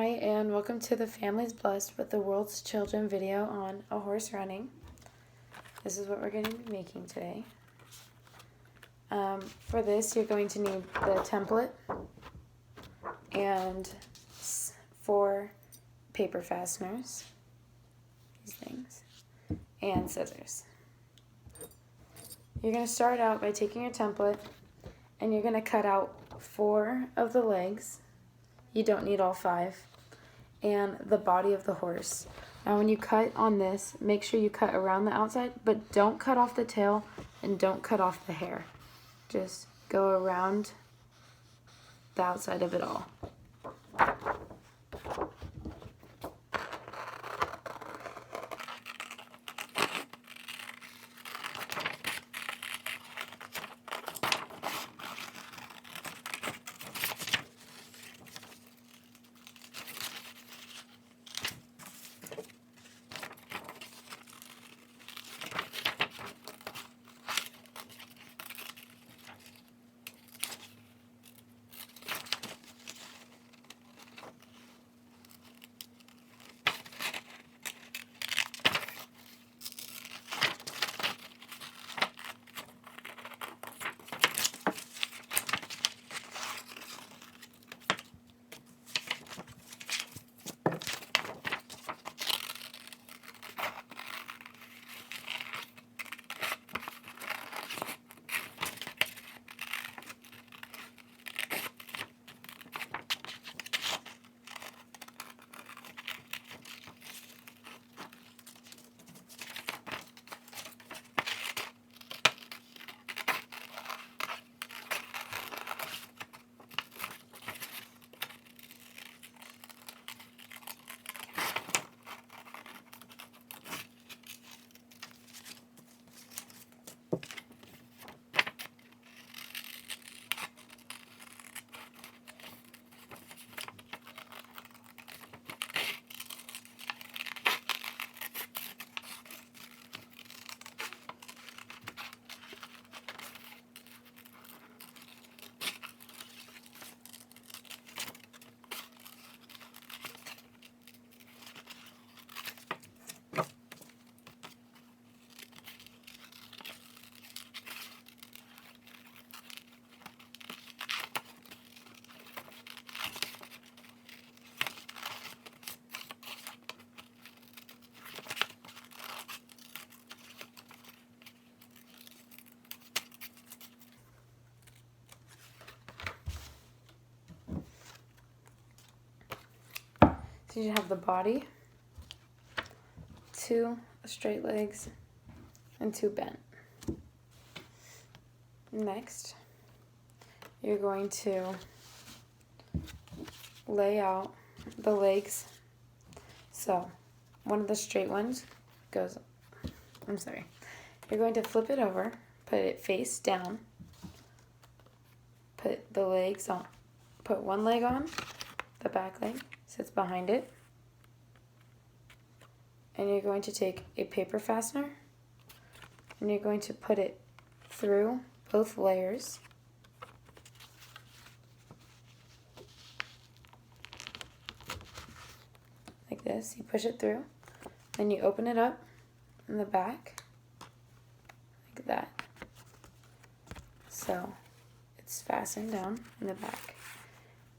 Hi, and welcome to the Families Blessed with the World's Children video on a horse running. This is what we're going to be making today. For this, you're going to need the template and 4 paper fasteners, these things, and scissors. You're going to start out by taking your template and you're going to cut out 4 of the legs. You don't need all 5. And the body of the horse. Now when you cut on this, make sure you cut around the outside, but don't cut off the tail and don't cut off the hair. Just go around the outside of it all. So you have the body, 2 straight legs, and 2 bent. Next, you're going to lay out the legs. So one of the straight ones goes, you're going to flip it over, put it face down, put the legs on, put one leg on, the back leg sits behind it, and you're going to take a paper fastener and you're going to put it through both layers. Like this. You push it through, then you open it up in the back like that. So it's fastened down in the back,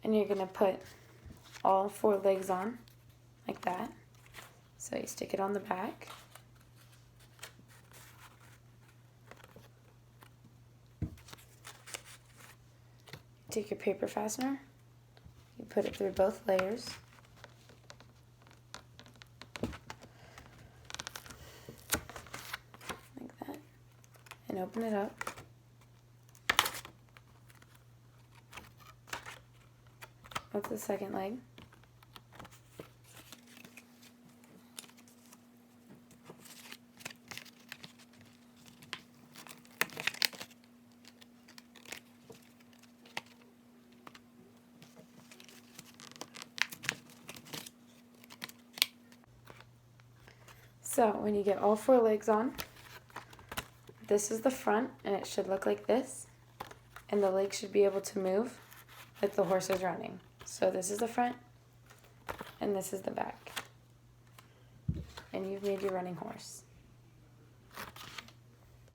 and you're going to put all 4 legs on like that. So you stick it on the back. Take your paper fastener, you put it through both layers. Like that. And open it up. That's the second leg. So when you get all 4 legs on, this is the front, and it should look like this, and the legs should be able to move like the horse is running. So this is the front, and this is the back. And you've made your running horse.